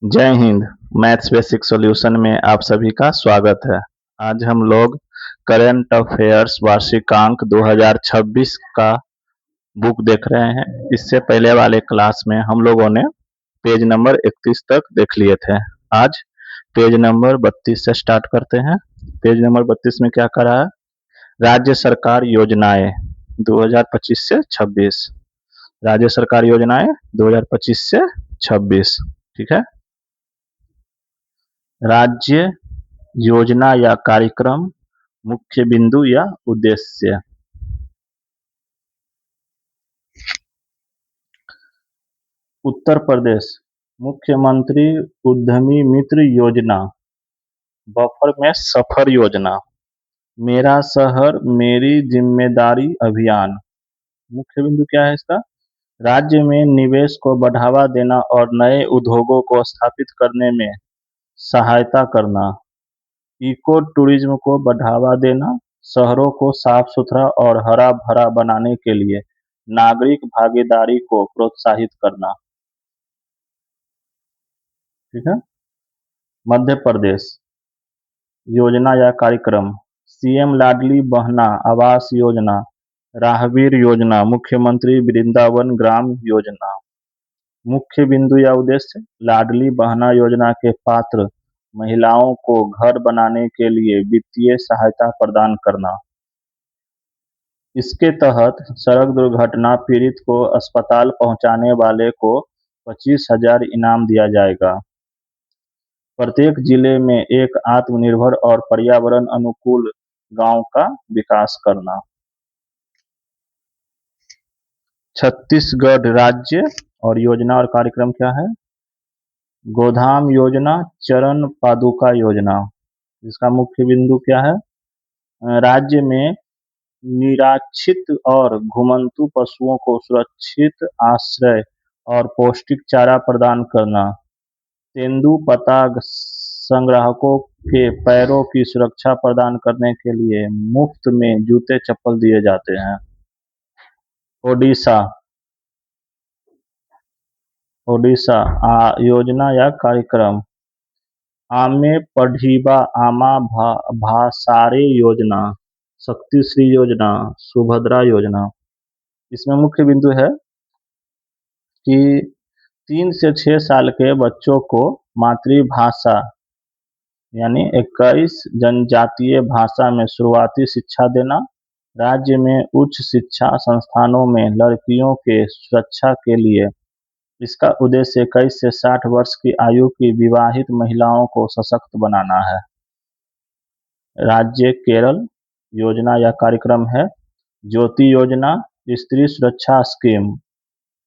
जय Hind. Maths basic solution में आप सभी का स्वागत है। आज हम लोग करंट अफेयर्स वार्षिकांक 2026 का बुक देख रहे हैं। इससे पहले वाले क्लास में हम लोगों ने पेज नंबर 31 तक देख लिए थे। आज पेज नंबर 32 से स्टार्ट करते हैं। पेज नंबर 32 में क्या करा है? राज्य सरकार योजनाएं 2025 से 26। राज्य सरकार योजनाएं 2025 से 26। ठीक है। राज्य योजना या कार्यक्रम, मुख्य बिंदु या उद्देश्य। उत्तर प्रदेश मुख्यमंत्री उद्यमी मित्र योजना, बफर में सफर योजना, मेरा शहर मेरी जिम्मेदारी अभियान। मुख्य बिंदु क्या है इसका? राज्य में निवेश को बढ़ावा देना और नए उद्योगों को स्थापित करने में सहायता करना, इको टूरिज्म को बढ़ावा देना, शहरों को साफ सुथरा और हरा भरा बनाने के लिए नागरिक भागीदारी को प्रोत्साहित करना। ठीक है। मध्य प्रदेश योजना या कार्यक्रम, सीएम लाडली बहना आवास योजना, राहगीर योजना, मुख्यमंत्री वृंदावन ग्राम योजना। मुख्य बिंदु या उद्देश्य, लाडली बहना योजना के पात्र महिलाओं को घर बनाने के लिए वित्तीय सहायता प्रदान करना। इसके तहत सड़क दुर्घटना पीड़ित को अस्पताल पहुंचाने वाले को 25,000 इनाम दिया जाएगा। प्रत्येक जिले में एक आत्मनिर्भर और पर्यावरण अनुकूल गांव का विकास करना। छत्तीसगढ़ राज्य और योजना और कार्यक्रम क्या है? गोधाम योजना, चरण पादुका योजना। इसका मुख्य बिंदु क्या है? राज्य में निराश्रित और घुमंतू पशुओं को सुरक्षित आश्रय और पौष्टिक चारा प्रदान करना। तेंदुपत्ता संग्राहकों के पैरों की सुरक्षा प्रदान करने के लिए मुफ्त में जूते चप्पल दिए जाते हैं। ओडिशा योजना या कार्यक्रम, आमे पढ़िबा आमा भासारे योजना, शक्तिश्री योजना, सुभद्रा योजना। इसमें मुख्य बिंदु है कि 3 से 6 साल के बच्चों को मातृभाषा यानी 21 जनजातीय भाषा में शुरुआती शिक्षा देना। राज्य में उच्च शिक्षा संस्थानों में लड़कियों के सुरक्षा के लिए इसका उद्देश्य 21 से 60 वर्ष की आयु की विवाहित महिलाओं को सशक्त बनाना है। राज्य केरल योजना या कार्यक्रम है ज्योति योजना, स्त्री सुरक्षा स्कीम।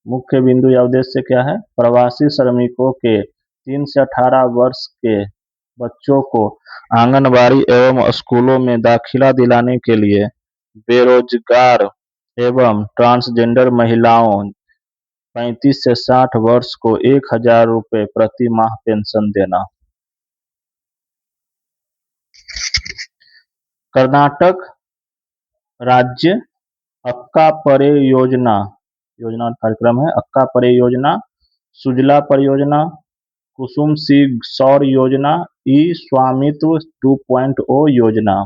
मुख्य बिंदु या उद्देश्य क्या है? प्रवासी श्रमिकों के 3 से 18 वर्ष के बच्चों को आंगनबाड़ी एवं स्कूलों में दाखिला दिलाने के लिए बेरोजगार एवं ट्रांसजेंडर महिलाओं 35 से 60 वर्ष को 1,000 रुपये प्रति माह पेंशन देना। कर्नाटक राज्य अक्का परे योजना कार्यक्रम है। अक्का परे योजना, सुजला परियोजना, कुसुम सिंह सौर योजना, ई स्वामित्व 2.0 योजना।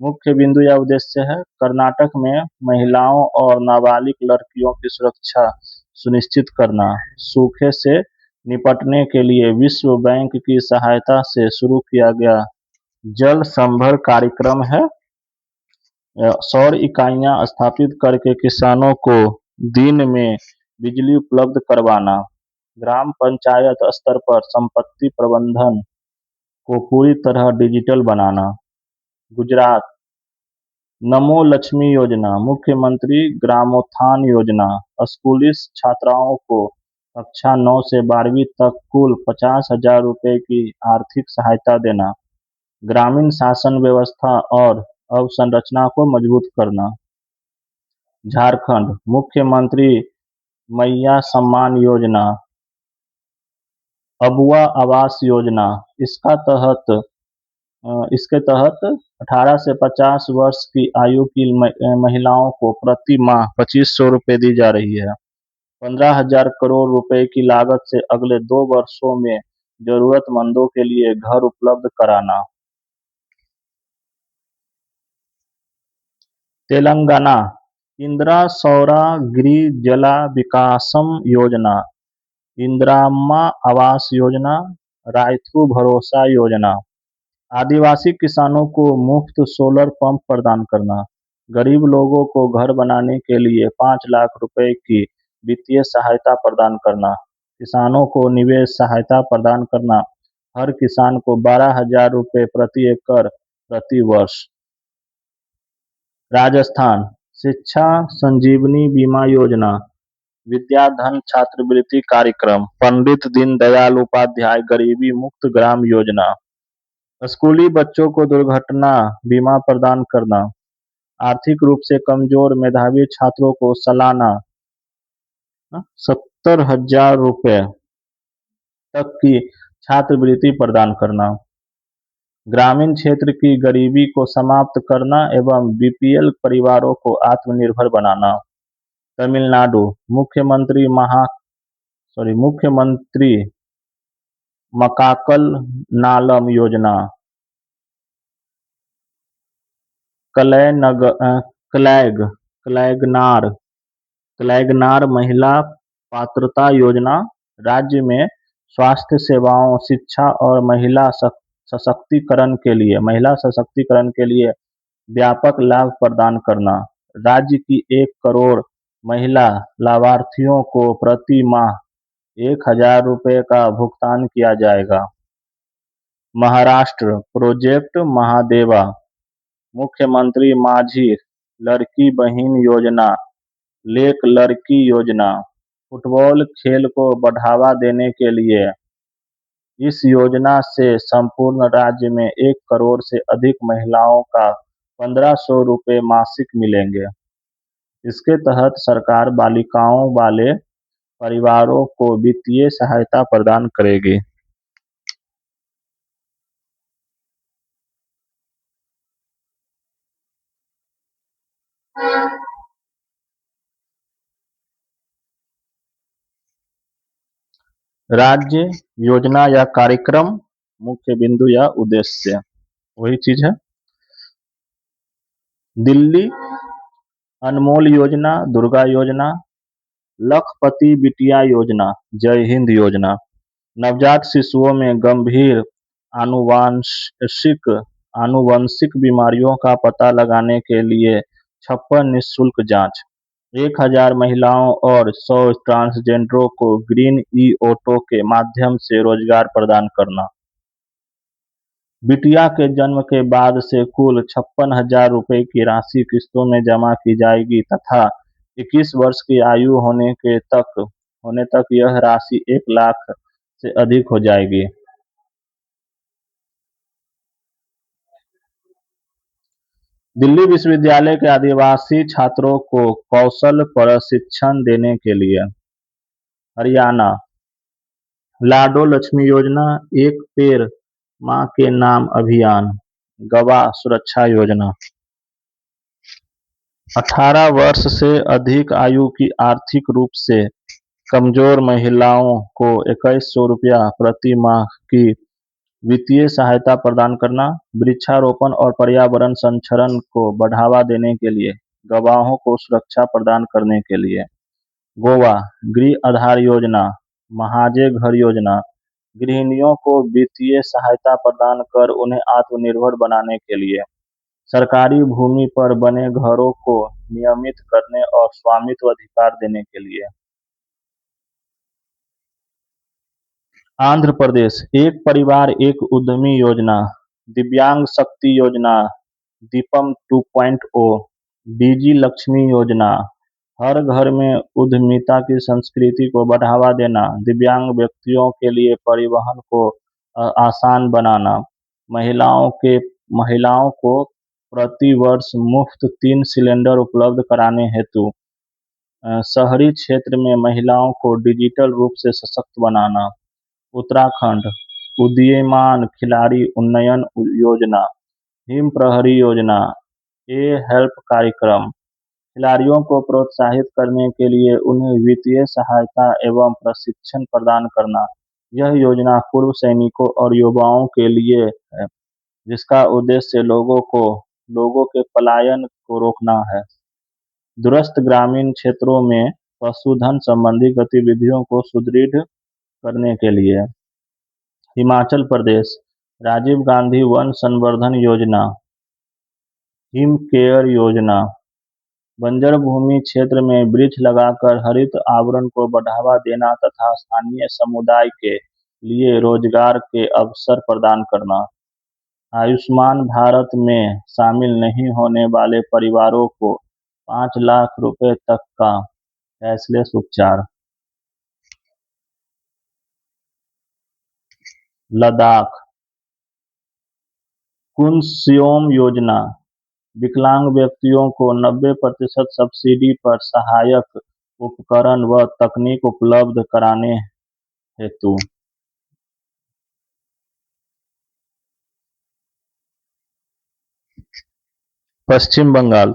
मुख्य बिंदु या उद्देश्य है कर्नाटक में महिलाओं और नाबालिग लड़कियों की सुरक्षा सुनिश्चित करना। सूखे से निपटने के लिए विश्व बैंक की सहायता से शुरू किया गया जल संभर कार्यक्रम है। सौर इकाइयां स्थापित करके किसानों को दिन में बिजली उपलब्ध करवाना। ग्राम पंचायत स्तर पर संपत्ति प्रबंधन को पूरी तरह डिजिटल बनाना। गुजरात नमो लक्ष्मी योजना, मुख्यमंत्री ग्रामोत्थान योजना, स्कूली छात्राओं को कक्षा 9 से 12वीं तक कुल 50,000 रुपये की आर्थिक सहायता देना। ग्रामीण शासन व्यवस्था और अवसंरचना को मजबूत करना। झारखंड मुख्यमंत्री मैया सम्मान योजना, अबुआ आवास योजना। इसके तहत 18 से 50 वर्ष की आयु की महिलाओं को प्रति माह 2,500 रुपये दी जा रही है। 15,000 करोड़ रुपए की लागत से अगले 2 वर्षों में जरूरतमंदों के लिए घर उपलब्ध कराना। तेलंगाना इंदिरा सौर गिरिजला विकासम योजना, इंदिराम्मा आवास योजना, रायतू भरोसा योजना। आदिवासी किसानों को मुफ्त सोलर पंप प्रदान करना। गरीब लोगों को घर बनाने के लिए 5 लाख रुपए की वित्तीय सहायता प्रदान करना। किसानों को निवेश सहायता प्रदान करना। हर किसान को 12,000 रुपए प्रति एकड़ प्रति वर्ष। राजस्थान शिक्षा संजीवनी बीमा योजना, विद्याधन छात्रवृत्ति कार्यक्रम, पंडित दीनदयाल उपाध्याय गरीबी मुक्त ग्राम योजना। स्कूली बच्चों को दुर्घटना बीमा प्रदान करना। आर्थिक रूप से कमजोर मेधावी छात्रों को सालाना 70,000 रुपए तक की छात्रवृत्ति प्रदान करना। ग्रामीण क्षेत्र की गरीबी को समाप्त करना एवं बीपीएल परिवारों को आत्मनिर्भर बनाना। तमिलनाडु मुख्यमंत्री मकाकल नालम योजना, क्लैगनार महिला पात्रता योजना। राज्य में स्वास्थ्य सेवाओं, शिक्षा और महिला सशक्तिकरण के लिए व्यापक लाभ प्रदान करना। राज्य की 1 करोड़ महिला लाभार्थियों को प्रति माह 1,000 रुपए का भुगतान किया जाएगा। महाराष्ट्र प्रोजेक्ट महादेवा, मुख्यमंत्री माझी लड़की बहन योजना, लेक लड़की योजना। फुटबॉल खेल को बढ़ावा देने के लिए इस योजना से संपूर्ण राज्य में 1 करोड़ से अधिक महिलाओं का 1,500 रुपए मासिक मिलेंगे। इसके तहत सरकार बालिकाओं वाले परिवारों को वित्तीय सहायता प्रदान करेगी। राज्य योजना या कार्यक्रम, मुख्य बिंदु या उद्देश्य वही चीज है। दिल्ली अनमोल योजना, दुर्गा योजना, लखपति बिटिया योजना, जय हिंद योजना। नवजात शिशुओं में गंभीर आनुवांशिक आनुवंशिक बीमारियों का पता लगाने के लिए 56 निःशुल्क जांच। 1,000 महिलाओं और 100 ट्रांसजेंडरों को ग्रीन ई ऑटो के माध्यम से रोजगार प्रदान करना। बिटिया के जन्म के बाद से कुल 56,000 रुपए की राशि किस्तों में जमा की जाएगी तथा 21 वर्ष की आयु होने तक यह राशि 1 लाख से अधिक हो जाएगी। दिल्ली विश्वविद्यालय के आदिवासी छात्रों को कौशल प्रशिक्षण देने के लिए। हरियाणा लाडो लक्ष्मी योजना, एक पेड़ मां के नाम अभियान, गवाह सुरक्षा योजना। 18 वर्ष से अधिक आयु की आर्थिक रूप से कमजोर महिलाओं को 2,100 रुपया प्रति माह की वित्तीय सहायता प्रदान करना। वृक्षारोपण और पर्यावरण संरक्षण को बढ़ावा देने के लिए गवाहों को सुरक्षा प्रदान करने के लिए। गोवा गृह आधार योजना, महाजे घर योजना, गृहिणियों को वित्तीय सहायता प्रदान कर उन्हें आत्मनिर्भर बनाने के लिए। सरकारी भूमि पर बने घरों को नियमित करने और स्वामित्व अधिकार देने के लिए। आंध्र प्रदेश एक परिवार एक उद्यमी योजना, दिव्यांग शक्ति योजना, दीपम 2.0, डीजी लक्ष्मी योजना। हर घर में उद्यमिता की संस्कृति को बढ़ावा देना। दिव्यांग व्यक्तियों के लिए परिवहन को आसान बनाना। महिलाओं को प्रति वर्ष मुफ्त 3 सिलेंडर उपलब्ध कराने हेतु शहरी क्षेत्र में महिलाओं को डिजिटल रूप से सशक्त बनाना। उत्तराखंड उदीयमान खिलाड़ी उन्नयन योजना, हिम प्रहरी योजना, ए हेल्प कार्यक्रम। खिलाड़ियों को प्रोत्साहित करने के लिए उन्हें वित्तीय सहायता एवं प्रशिक्षण प्रदान करना। यह योजना पूर्व सैनिकों और युवाओं के लिए है, जिसका उद्देश्य लोगों के पलायन को रोकना है। दूरस्थ ग्रामीण क्षेत्रों में पशुधन संबंधी गतिविधियों को सुदृढ़ करने के लिए हिमाचल प्रदेश राजीव गांधी वन संवर्धन योजना, हिम केयर योजना, बंजर भूमि क्षेत्र में वृक्ष लगाकर हरित आवरण को बढ़ावा देना तथा स्थानीय समुदाय के लिए रोजगार के अवसर प्रदान करना। आयुष्मान भारत में शामिल नहीं होने वाले परिवारों को 5 लाख रुपए तक का कैशलेस उपचार। लद्दाख कुनस्योम योजना, विकलांग व्यक्तियों को 90% सब्सिडी पर सहायक उपकरण व तकनीक उपलब्ध कराने हेतु। पश्चिम बंगाल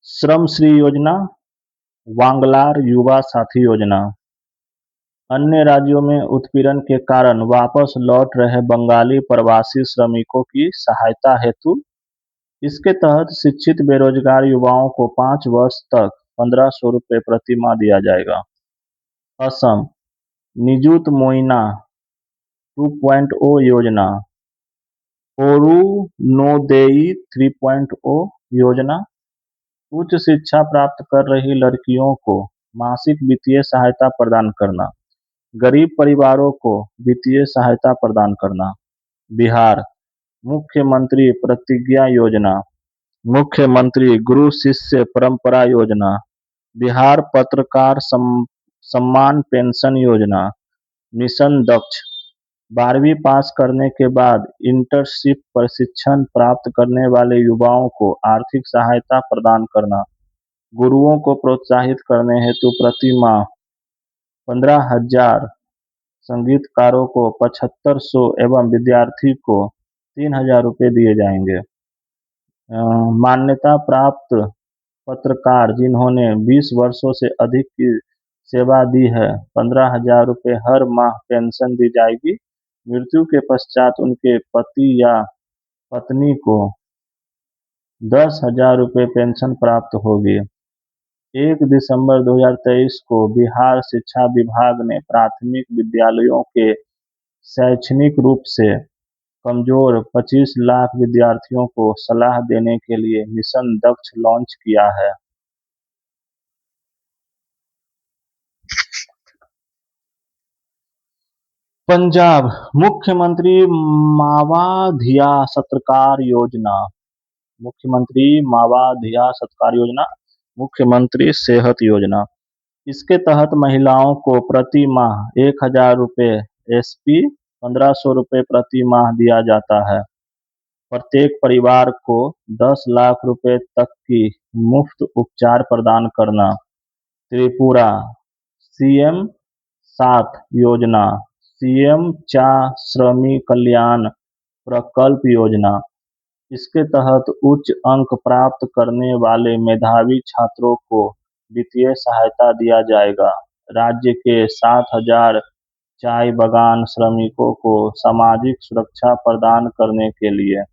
श्रम श्री योजना, वांगलार युवा साथी योजना। अन्य राज्यों में उत्पीड़न के कारण वापस लौट रहे बंगाली प्रवासी श्रमिकों की सहायता हेतु इसके तहत शिक्षित बेरोजगार युवाओं को 5 वर्ष तक 1500 रुपये प्रति माह दिया जाएगा। असम निजुत मोइना 2.0 योजना, ओरुनोदेई 3.0 योजना, उच्च शिक्षा प्राप्त कर रही लड़कियों को मासिक वित्तीय सहायता प्रदान करना, गरीब परिवारों को वित्तीय सहायता प्रदान करना। बिहार मुख्यमंत्री प्रतिज्ञा योजना, मुख्यमंत्री गुरु शिष्य परंपरा योजना, बिहार पत्रकार सम्मान पेंशन योजना, मिशन दक्ष 12वीं पास करने के बाद इंटर्नशिप प्रशिक्षण प्राप्त करने वाले युवाओं को आर्थिक सहायता प्रदान करना, गुरुओं को प्रोत्साहित करने हेतु प्रति माह 15,000, संगीतकारों को 7500 एवं विद्यार्थी को 3,000 रुपये दिए जाएंगे। मान्यता प्राप्त पत्रकार जिन्होंने 20 वर्षों से अधिक की सेवा दी है 15,000 रुपये हर माह पेंशन दी जाएगी। मृत्यु के पश्चात उनके पति या पत्नी को 10,000 रुपये पेंशन प्राप्त होगी। 1 दिसंबर 2023 को बिहार शिक्षा विभाग ने प्राथमिक विद्यालयों के शैक्षणिक रूप से कमजोर 25 लाख विद्यार्थियों को सलाह देने के लिए मिशन दक्ष लॉन्च किया है। पंजाब मुख्यमंत्री मावाधिया सत्कार योजना, मुख्यमंत्री मावाधिया सत्कार योजना, मुख्यमंत्री सेहत योजना। इसके तहत महिलाओं को प्रति माह 1,000 रुपये एसपी 1500 रुपये प्रति माह दिया जाता है। प्रत्येक परिवार को 10 लाख रुपए तक की मुफ्त उपचार प्रदान करना। त्रिपुरा सीएम 7 योजना, सीएम चा श्रमी कल्याण प्रकल्प योजना। इसके तहत उच्च अंक प्राप्त करने वाले मेधावी छात्रों को वित्तीय सहायता दिया जाएगा। राज्य के 7,000 चाय बागान श्रमिकों को सामाजिक सुरक्षा प्रदान करने के लिए।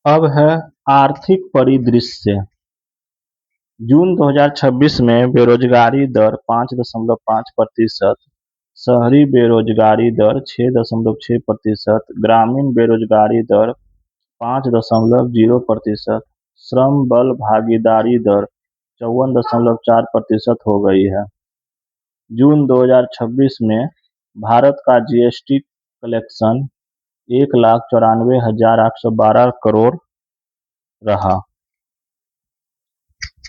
अब है आर्थिक परिदृश्य। जून 2026 में बेरोजगारी दर 5.5%, शहरी बेरोजगारी दर 6.6%, ग्रामीण बेरोजगारी दर 5.0%, श्रम बल भागीदारी दर 54.4% हो गई है। जून 2026 में भारत का जीएसटी कलेक्शन 1,94,812 करोड़ रहा।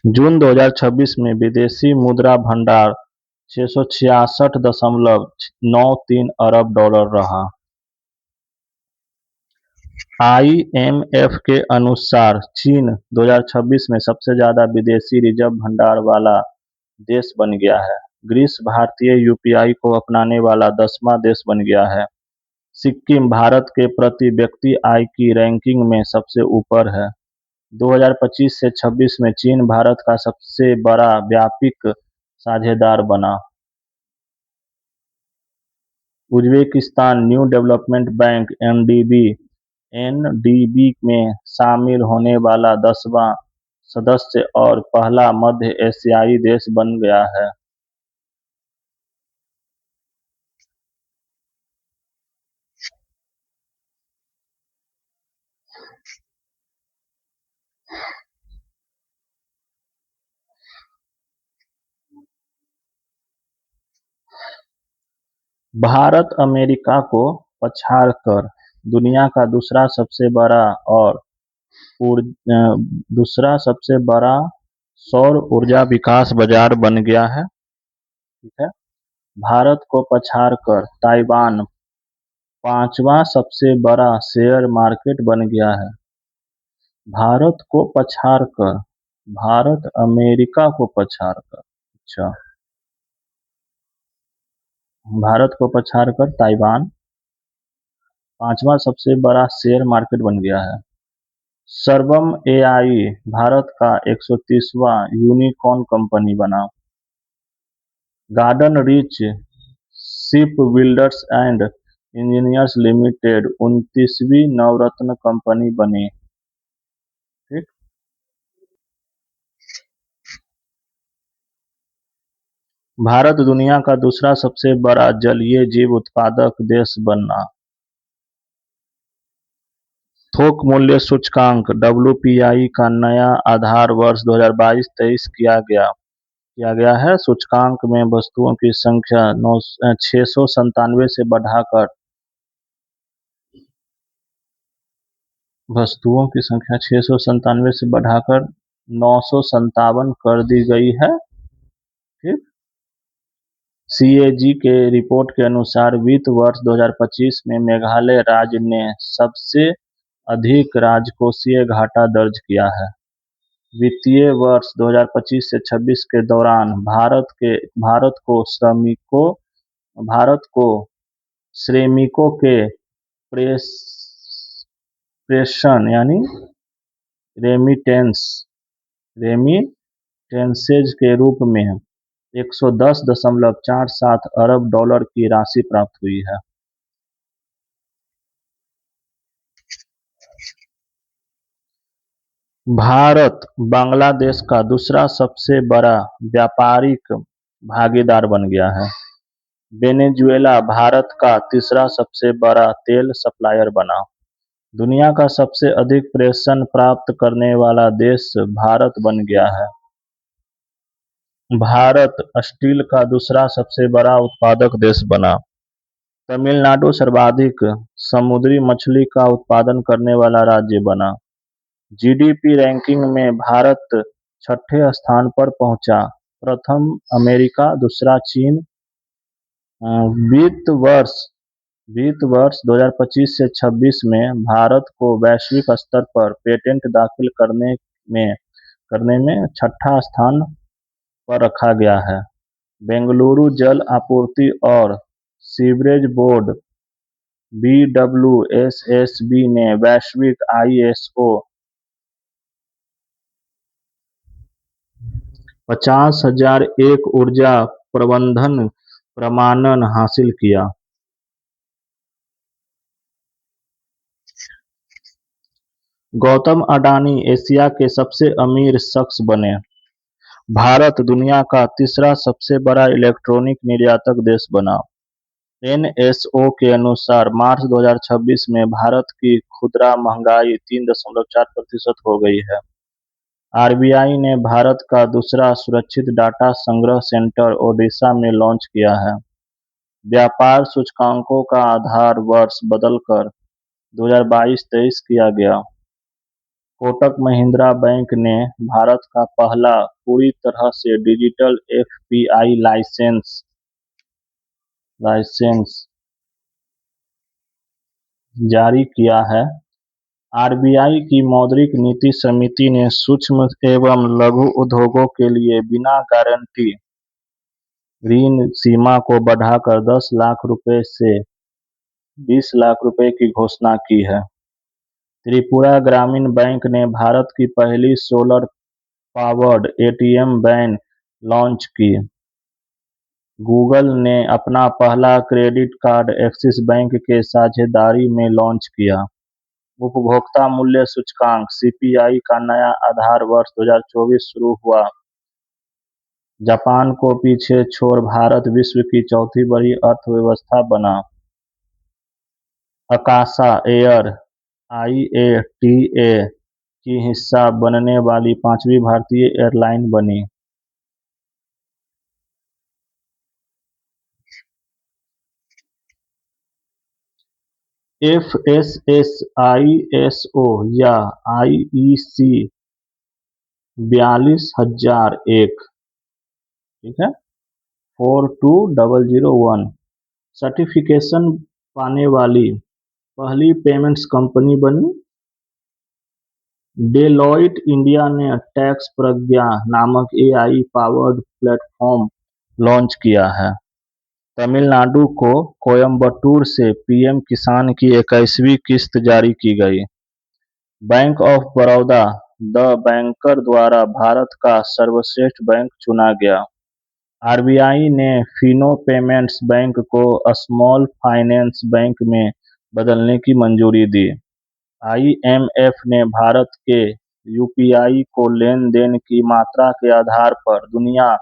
जून 2026 में विदेशी मुद्रा भंडार 666.93 अरब डॉलर रहा। आईएमएफ के अनुसार चीन 2026 में सबसे ज्यादा विदेशी रिजर्व भंडार वाला देश बन गया है। ग्रीस भारतीय यूपीआई को अपनाने वाला 10वां देश बन गया है। सिक्किम भारत के प्रति व्यक्ति आय की रैंकिंग में सबसे ऊपर है। 2025 से 26 में चीन भारत का सबसे बड़ा व्यापारिक साझेदार बना। Uzbekistan new development bank NDB में शामिल होने वाला 10वां सदस्य और पहला मध्य एशियाई देश बन गया है। भारत अमेरिका को पछाड़कर दुनिया का और दूसरा सबसे बड़ा सौर ऊर्जा विकास बाजार बन गया है। ठीक है। भारत को पछाड़कर ताइवान पांचवा सबसे बड़ा शेयर मार्केट बन गया है। भारत को पछाड़कर, भारत अमेरिका को पछाड़कर, अच्छा, भारत को पछाड़कर ताइवान पांचवा सबसे बड़ा शेयर मार्केट बन गया है। सर्वम एआई भारत का 130वां यूनिकॉर्न कंपनी बना। Garden reach ship builders and engineers limited 29वीं नवरत्न कंपनी बनी। ठीक। भारत दुनिया का दूसरा सबसे बड़ा जलीय जीव उत्पादक देश बना। थोक मूल्य सूचकांक डब्ल्यूपीआई का नया आधार वर्ष 2022-23 किया गया है। सूचकांक में वस्तुओं की संख्या 697 से बढ़ाकर 957 कर दी गई है। ठीक। सीएजी के रिपोर्ट के अनुसार वित्त वर्ष 2025 में मेघालय राज्य ने सबसे अधिक राजकोषीय घाटा दर्ज किया है। वित्तीय वर्ष 2025 से 26 के दौरान भारत को श्रमिकों के प्रेषण यानी रेमिटेंसेज के रूप में 110.47 अरब डॉलर की राशि प्राप्त हुई है। भारत बांग्लादेश का दूसरा सबसे बड़ा व्यापारिक भागीदार बन गया है। वेनेजुएला भारत का तीसरा सबसे बड़ा तेल सप्लायर बना। दुनिया का सबसे अधिक प्रेषण प्राप्त करने वाला देश भारत बन गया है। भारत स्टील का दूसरा सबसे बड़ा उत्पादक देश बना। तमिलनाडु सर्वाधिक समुद्री मछली का उत्पादन करने वाला राज्य बना। जीडीपी रैंकिंग में भारत छठे स्थान पर पहुंचा। प्रथम अमेरिका, दूसरा चीन। वित्त वर्ष 2025 से 26 में भारत को वैश्विक स्तर पर पेटेंट दाखिल करने में छठा स्थान पर रखा गया है। बेंगलुरु जल आपूर्ति और सीवरेज बोर्ड BWSSB ने वैश्विक ISO 50,001 ऊर्जा प्रबंधन प्रमाणन हासिल किया। गौतम अडानी एशिया के सबसे अमीर शख्स बने। भारत दुनिया का तीसरा सबसे बड़ा इलेक्ट्रॉनिक निर्यातक देश बना। NSO के अनुसार मार्च 2026 में भारत की खुदरा महंगाई 3.4% हो गई है। RBI ने भारत का दूसरा सुरक्षित डाटा संग्रह सेंटर ओडिशा में लॉन्च किया है। व्यापार सूचकांकों का आधार वर्ष बदलकर 2022-23 किया गया। कोटक महिंद्रा बैंक ने भारत का पहला पूरी तरह से डिजिटल FPI लाइसेंस जारी किया है। RBI की मौद्रिक नीति समिति ने सूक्ष्म एवं लघु उद्योगों के लिए बिना गारंटी ऋण सीमा को बढ़ाकर 10 लाख रुपए से 20 लाख रुपए की घोषणा की है। त्रिपुरा ग्रामीण बैंक ने भारत की पहली solar powered ATM van launch की। गूगल ने अपना पहला क्रेडिट कार्ड एक्सिस बैंक के साझेदारी में लॉन्च किया। उपभोक्ता मूल्य सूचकांक (सीपीआई) का नया आधार वर्ष 2024 शुरू हुआ। जापान को पीछे छोड़ भारत विश्व की चौथी बड़ी अर्थव्यवस्था बना। अकाशा एयर (आईएटीए) की हिस्सा बनने वाली पांचवीं भारतीय एयरलाइन बनी। एफएसएसआई एसओ या आईईसी 42001, ठीक है, 42001 सर्टिफिकेशन पाने वाली पहली पेमेंट्स कंपनी बनी। डेलॉयट इंडिया ने टैक्स प्रज्ञा नामक एआई पावर्ड प्लेटफॉर्म लॉन्च किया है। तमिलनाडु को कोयम्बटूर से पीएम किसान की 21वीं किस्त जारी की गई। Bank of Baroda the banker द्वारा भारत का सर्वश्रेष्ठ बैंक चुना गया। आरबीआई ने फिनो पेमेंट्स बैंक को स्मॉल फाइनेंस बैंक में बदलने की मंजूरी दी। आईएमएफ ने भारत के यूपीआई को लेन-देन की मात्रा के आधार पर दुनिया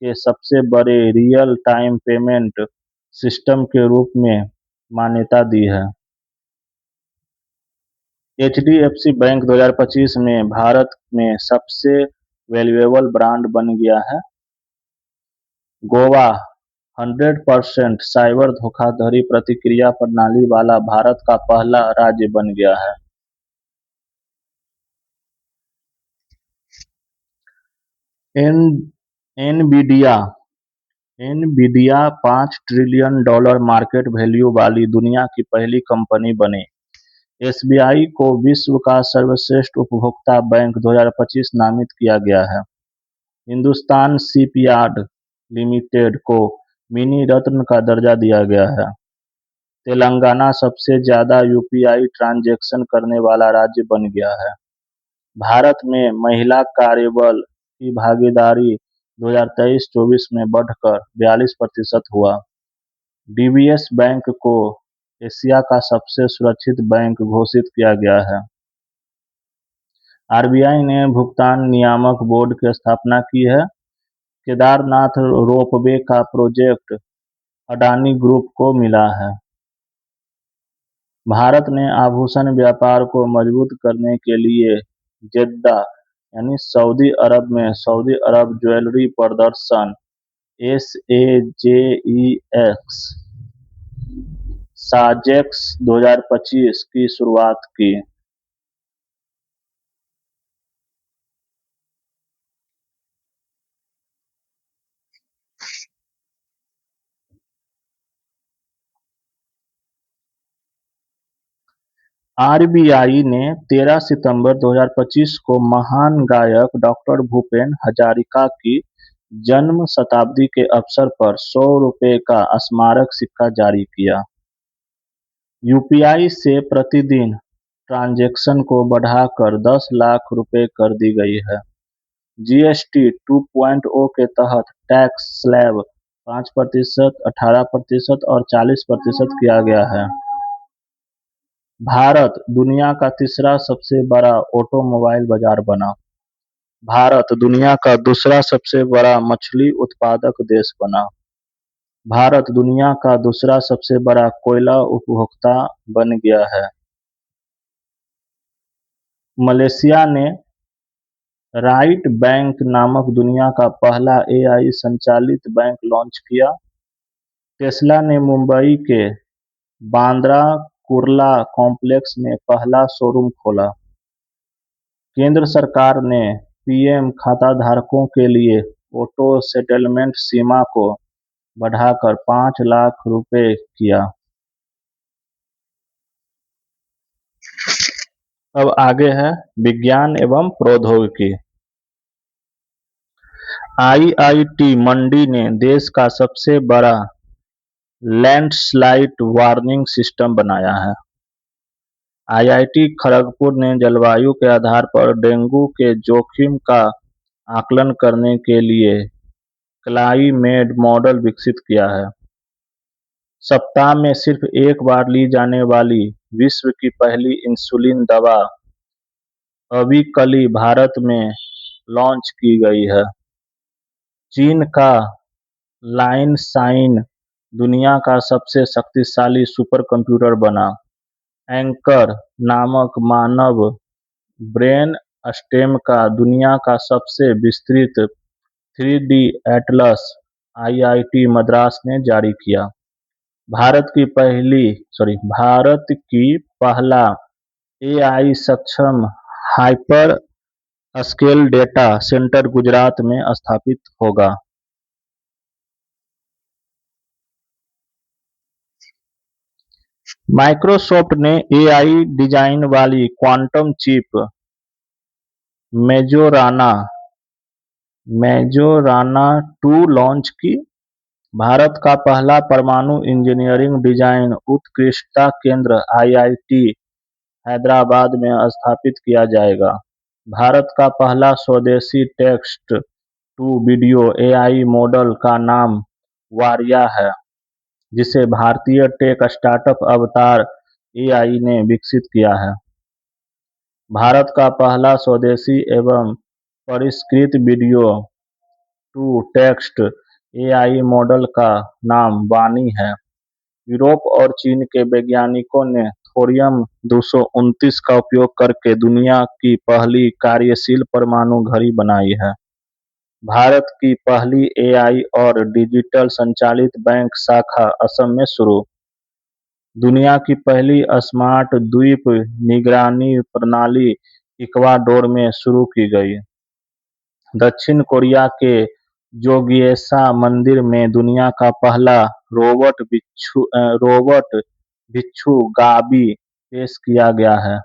के सबसे बड़े रियल टाइम पेमेंट सिस्टम के रूप में मान्यता दी है। एचडीएफसी बैंक 2025 में भारत में सबसे वैल्यूएबल ब्रांड बन गया है। गोवा 100% साइबर धोखाधड़ी प्रतिक्रिया प्रणाली वाला भारत का पहला राज्य बन गया है। एनवीडिया $5 ट्रिलियन मार्केट वैल्यू वाली दुनिया की पहली कंपनी बनी। एसबीआई को विश्व का सर्वश्रेष्ठ उपभोक्ता बैंक 2025 नामित किया गया है। हिंदुस्तान शिपयार्ड लिमिटेड को मिनी रत्न का दर्जा दिया गया है। तेलंगाना सबसे ज्यादा यूपीआई ट्रांजैक्शन करने वाला राज्य बन गया है। भारत में महिला कार्यबल की भागीदारी 2023-24 में बढ़कर 42% हुआ। डीबीएस बैंक को एशिया का सबसे सुरक्षित बैंक घोषित किया गया है। आरबीआई ने भुगतान नियामक बोर्ड की स्थापना की है। केदारनाथ रोपवे का प्रोजेक्ट अडानी ग्रुप को मिला है। भारत ने आभूषण व्यापार को मजबूत करने के लिए जेद्दा यानी सऊदी अरब में सऊदी अरब ज्वेलरी प्रदर्शन SAJEX साजेक्स 2025 की शुरुआत की। आरबीआई ने 13 सितंबर 2025 को महान गायक डॉक्टर भूपेन हजारिका की जन्म शताब्दी के अवसर पर 100 रुपये का स्मारक सिक्का जारी किया। यूपीआई से प्रतिदिन ट्रांजैक्शन को बढ़ाकर 10 लाख रुपए कर दी गई है। जीएसटी 2.0 के तहत टैक्स स्लैब 5%, 18% और 40% किया गया है। भारत दुनिया का तीसरा सबसे बड़ा ऑटोमोबाइल बाजार बना। भारत दुनिया का दूसरा सबसे बड़ा मछली उत्पादक देश बना। भारत दुनिया का दूसरा सबसे बड़ा कोयला उपभोक्ता बन गया है। मलेशिया ने राइट बैंक नामक दुनिया का पहला एआई संचालित बैंक लॉन्च किया। टेस्ला ने मुंबई के बांद्रा कुर्ला कॉम्प्लेक्स में पहला शोरूम खोला। केंद्र सरकार ने पीएम खाताधारकों के लिए ऑटो सेटलमेंट सीमा को बढ़ाकर 5 लाख रुपए किया। अब आगे है विज्ञान एवं प्रौद्योगिकी। आईआईटी मंडी ने देश का सबसे बड़ा लैंडस्लाइड वार्निंग सिस्टम बनाया है। आईआईटी खड़गपुर ने जलवायु के आधार पर डेंगू के जोखिम का आकलन करने के लिए क्लाइमेड मॉडल विकसित किया है। सप्ताह में सिर्फ एक बार ली जाने वाली विश्व की पहली इंसुलिन दवा अभी कल ही भारत में लॉन्च की गई है। चीन का लानशाइन दुनिया का सबसे शक्तिशाली सुपर कंप्यूटर बना। एंकर नामक मानव ब्रेन स्टेम का दुनिया का सबसे विस्तृत 3D एटलस आईआईटी मद्रास ने जारी किया। भारत की पहला एआई सक्षम hyper scale data centre Gujarat में स्थापित होगा। माइक्रोसॉफ्ट ने एआई डिजाइन वाली क्वांटम चिप मेजोराना मेजोराना 2 लॉन्च की। भारत का पहला परमाणु इंजीनियरिंग डिजाइन उत्कृष्टता केंद्र आईआईटी हैदराबाद में स्थापित किया जाएगा। भारत का पहला स्वदेशी text to video AI model का नाम वारिया है, जिसे भारतीय टेक स्टार्टअप अवतार एआई ने विकसित किया है। भारत का पहला स्वदेशी एवं परिष्कृत video to text AI model का नाम वानी है। यूरोप और चीन के वैज्ञानिकों ने थोरियम 229 का उपयोग करके दुनिया की पहली कार्यशील परमाणु घड़ी बनाई है। भारत की पहली एआई और डिजिटल संचालित बैंक शाखा असम में शुरू। दुनिया की पहली स्मार्ट द्वीप निगरानी प्रणाली इक्वाडोर में शुरू की गई। दक्षिण कोरिया के जोग्येसा मंदिर में दुनिया का पहला रोबोट भिक्षु गाबी पेश किया गया है।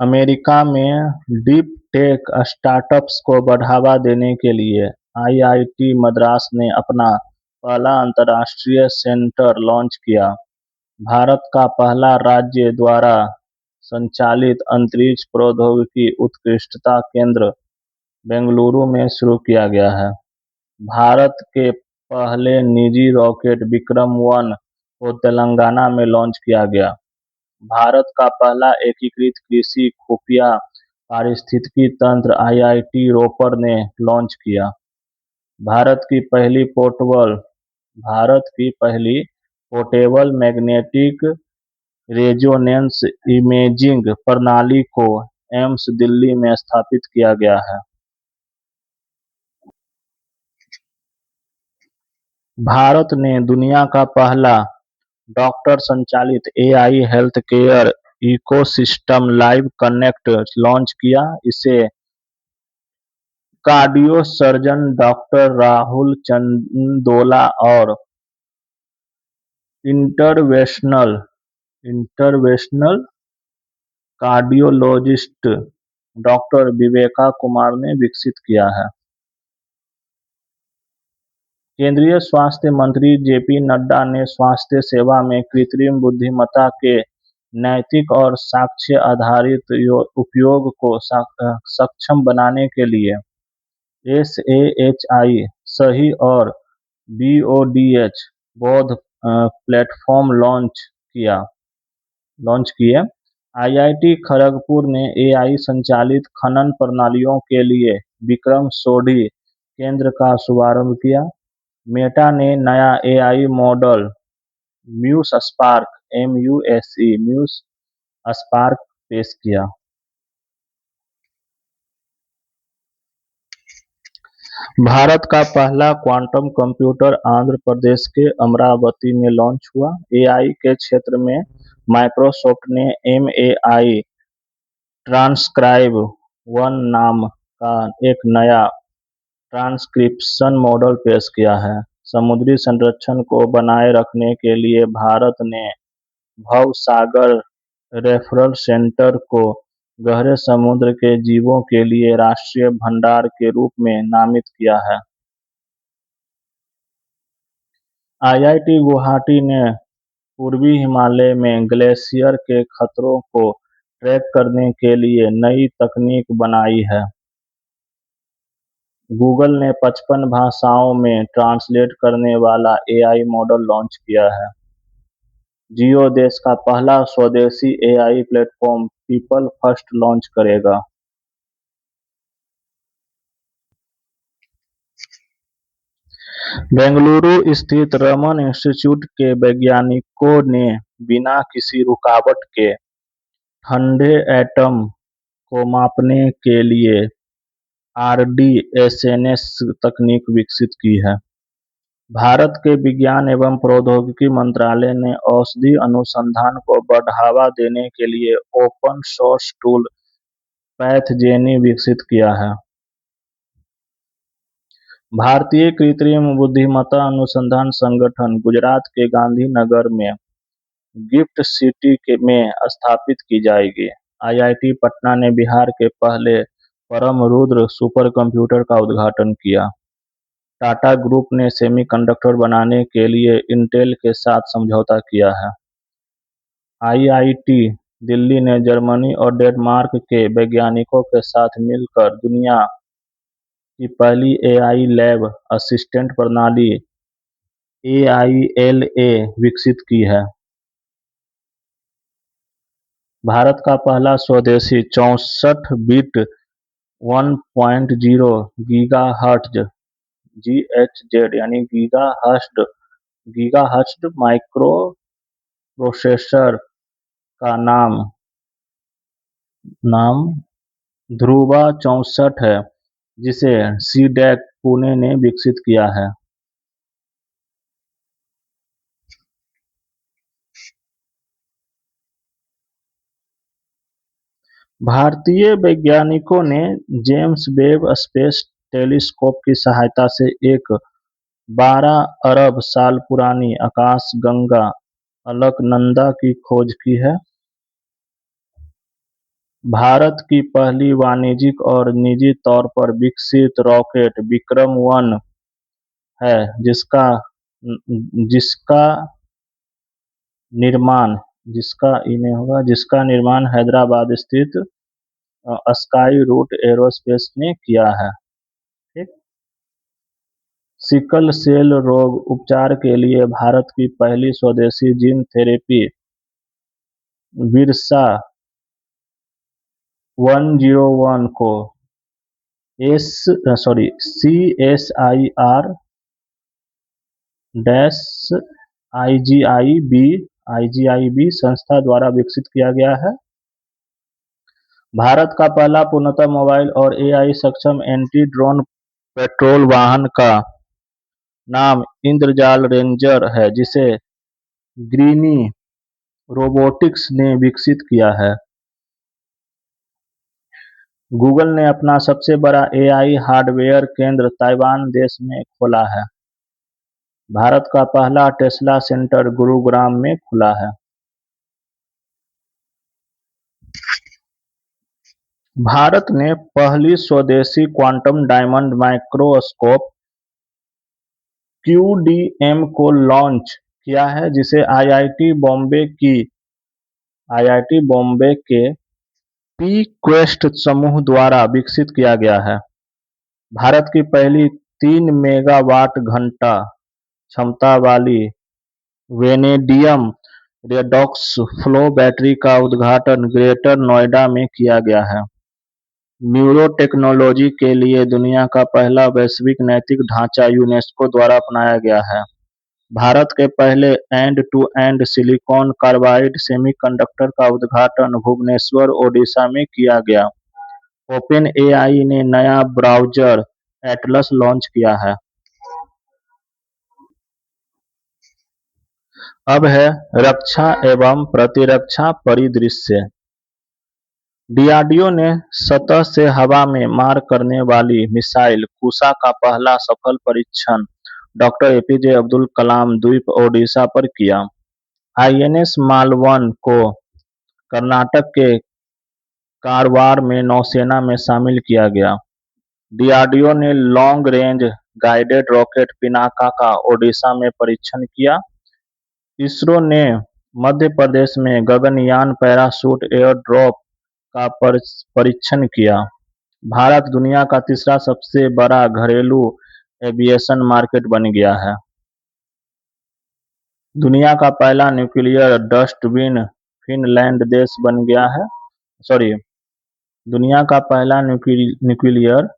अमेरिका में डीप टेक स्टार्टअप्स को बढ़ावा देने के लिए आईआईटी मद्रास ने अपना पहला अंतर्राष्ट्रीय सेंटर लॉन्च किया। भारत का पहला राज्य द्वारा संचालित अंतरिक्ष प्रौद्योगिकी उत्कृष्टता केंद्र बेंगलुरु में शुरू किया गया है। भारत के पहले निजी रॉकेट विक्रम-1 को तेलंगाना में लॉन्च किया गया। भारत का पहला एकीकृत कृषि खुफिया पारिस्थितिकी तंत्र आईआईटी रोपर ने लॉन्च किया। भारत की पहली पोर्टेबल मैग्नेटिक रेजोनेंस इमेजिंग प्रणाली को एम्स दिल्ली में स्थापित किया गया है। भारत ने दुनिया का पहला डॉक्टर संचालित AI healthcare ecosystem live connect launch किया। इसे cardio surgeon doctor Rahul Chandola और interventional cardiologist doctor Viveka Kumar ने विकसित किया है। केंद्रीय स्वास्थ्य मंत्री जेपी नड्डा ने स्वास्थ्य सेवा में कृत्रिम बुद्धिमत्ता के नैतिक और साक्ष्य आधारित उपयोग को सक्षम बनाने के लिए एसएएचआई सही और बीओडीएच बौद्ध प्लेटफॉर्म लॉन्च किए। आईआईटी खड़गपुर ने एआई संचालित खनन प्रणालियों के लिए विक्रम सोढी केंद्र का शुभारंभ किया। मेटा ने नया एआई मॉडल म्यूस स्पार्क पेश किया। भारत का पहला क्वांटम कंप्यूटर आंध्र प्रदेश के अमरावती में लॉन्च हुआ। एआई के क्षेत्र में माइक्रोसॉफ्ट ने एमएआई ट्रांसक्राइब वन नाम का एक नया ट्रांसक्रिप्शन मॉडल पेश किया है। समुद्री संरक्षण को बनाए रखने के लिए भारत ने भवसागर रेफरल सेंटर को गहरे समुद्र के जीवों के लिए राष्ट्रीय भंडार के रूप में नामित किया है। आईआईटी गुवाहाटी ने पूर्वी हिमालय में ग्लेशियर के खतरों को ट्रैक करने के लिए नई तकनीक बनाई है। गूगल ने 55 भाषाओं में ट्रांसलेट करने वाला एआई मॉडल लॉन्च किया है। जियो देश का पहला स्वदेशी AI platform people first launch करेगा। बेंगलुरु स्थित रमन इंस्टीट्यूट के वैज्ञानिकों ने बिना किसी रुकावट के ठंडे एटम को मापने के लिए आरडीएसएनएस तकनीक विकसित की है। भारत के विज्ञान एवं प्रौद्योगिकी मंत्रालय ने औषधि अनुसंधान को बढ़ावा देने के लिए ओपन सोर्स टूल पैथजेनी विकसित किया है। भारतीय कृत्रिम बुद्धिमत्ता अनुसंधान संगठन गुजरात के गांधीनगर में गिफ्ट सिटी में स्थापित की जाएगी। आईआईटी पटना ने बिहार के पहले परम रुद्र सुपर कंप्यूटर का उद्घाटन किया। टाटा ग्रुप ने सेमीकंडक्टर बनाने के लिए इंटेल के साथ समझौता किया है। आईआईटी दिल्ली ने जर्मनी और डेनमार्क के वैज्ञानिकों के साथ मिलकर दुनिया की पहली एआई लैब असिस्टेंट प्रणाली एआईएलए विकसित की है। भारत का पहला स्वदेशी 64 बिट 1.0 गीगाहर्ट्ज जीएचजेड यानी गीगाहर्ट्ज माइक्रो प्रोसेसर का नाम ध्रुवा 64 है, जिसे सीडैक पुणे ने विकसित किया है। भारतीय वैज्ञानिकों ने जेम्स वेब स्पेस टेलीस्कोप की सहायता से एक 12 अरब साल पुरानी आकाशगंगा अलकनंदा की खोज की है। भारत की पहली वाणिज्यिक और निजी तौर पर विकसित रॉकेट विक्रम-1 है, जिसका जिसका निर्माण हैदराबाद स्थित स्काई रूट एरोस्पेस ने किया है। ठीक। सिकल सेल रोग उपचार के लिए भारत की पहली स्वदेशी जीन थेरेपी बिरसा 101 को CSIR-IGIB संस्था द्वारा विकसित किया गया है। भारत का पहला पूर्णतः मोबाइल और एआई सक्षम एंटी ड्रोन पेट्रोल वाहन का नाम इंद्रजाल रेंजर है, जिसे ग्रीनी रोबोटिक्स ने विकसित किया है। गूगल ने अपना सबसे बड़ा एआई हार्डवेयर केंद्र ताइवान देश में खोला है। भारत का पहला टेस्ला सेंटर गुरुग्राम में खुला है। भारत ने पहली स्वदेशी क्वांटम डायमंड माइक्रोस्कोप QDM को लॉन्च किया है, जिसे आईआईटी बॉम्बे के पी-क्वेस्ट समूह द्वारा विकसित किया गया है। भारत की पहली 3 मेगावाट घंटा क्षमता वाली वेनेडियम रेडॉक्स फ्लो बैटरी का उद्घाटन ग्रेटर नोएडा में किया गया है। न्यूरो टेक्नोलॉजी के लिए दुनिया का पहला वैश्विक नैतिक ढांचा यूनेस्को द्वारा अपनाया गया है। भारत के पहले एंड-टू-एंड सिलिकॉन कार्बाइड सेमीकंडक्टर का उद्घाटन भुवनेश्वर, ओडिशा में किया गया। ओपेनएआई ने नया ब्राउज़र एटलस लॉन्च किया है। अब है रक्षा एवं प्रतिरक्षा परिदृश्य। डीआरडीओ ने सतह से हवा में मार करने वाली मिसाइल कुशा का पहला सफल परीक्षण डॉ. एपीजे अब्दुल कलाम द्वीप ओडिशा पर किया। आईएनएस मालवन को कर्नाटक के कारवार में नौसेना में शामिल किया गया। डीआरडीओ ने long range guided rocket Pinaka का ओडिशा में परीक्षण किया। इसरो ने मध्य प्रदेश में गगनयान पैराशूट एयरड्रॉप का परीक्षण किया। भारत दुनिया का तीसरा सबसे बड़ा घरेलू एविएशन मार्केट बन गया है। दुनिया का पहला न्यूक्लियर डस्टबिन फिनलैंड देश बन गया है। सॉरी, दुनिया का पहला न्यूक्लियर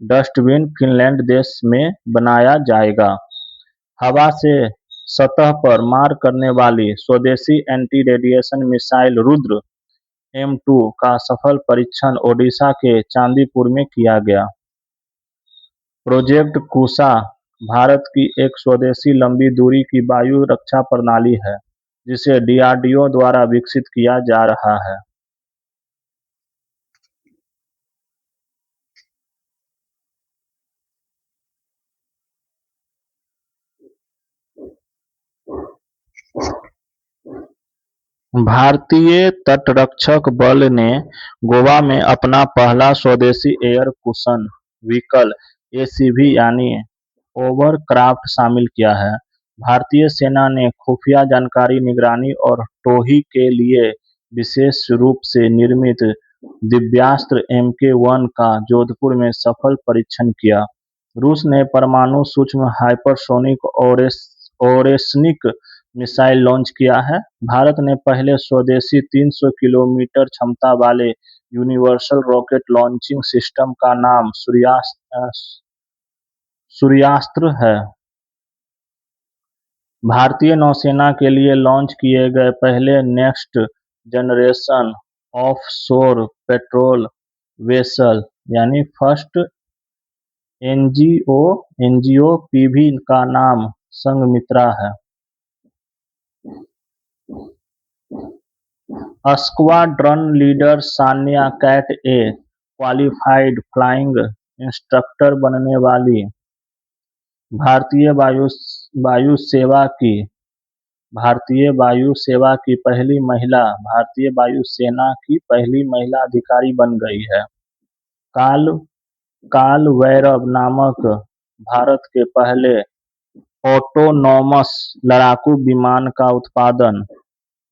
डस्टबिन फिनलैंड देश में बनाया जाएगा। हवा से सतह पर मार करने वाली स्वदेशी anti radiation missile Rudra M2 का सफल परीक्षण ओडिशा के चांदीपुर में किया गया। प्रोजेक्ट कुशा भारत की एक स्वदेशी लंबी दूरी की वायु रक्षा प्रणाली है जिसे DRDO द्वारा विकसित किया जा रहा है। भारतीय तटरक्षक बल ने गोवा में अपना पहला स्वदेशी एयर कुशन व्हीकल ACV यानी ओवरक्राफ्ट शामिल किया है। भारतीय सेना ने खुफिया जानकारी निगरानी और टोही के लिए विशेष रूप से निर्मित दिव्यास्त्र MK-1 का जोधपुर में सफल परीक्षण किया। रूस ने परमाणु सूक्ष्म हाइपरसोनिक ओरेस्निक मिसाइल लॉन्च किया है। भारत ने पहले स्वदेशी 300 किलोमीटर क्षमता वाले यूनिवर्सल रॉकेट लॉन्चिंग सिस्टम का नाम सूर्यास्त्र है। भारतीय नौसेना के लिए लॉन्च किए गए पहले next generation offshore patrol vessel यानी फर्स्ट एनजीओ पीवी का नाम संघमित्रा है। स्क्वाड्रन लीडर सान्या कैट ए क्वालिफाइड फ्लाइंग इंस्ट्रक्टर बनने वाली भारतीय वायु सेना की पहली महिला अधिकारी बन गई है। काल भैरव नामक भारत के पहले ऑटोनोमस लड़ाकू विमान का उत्पादन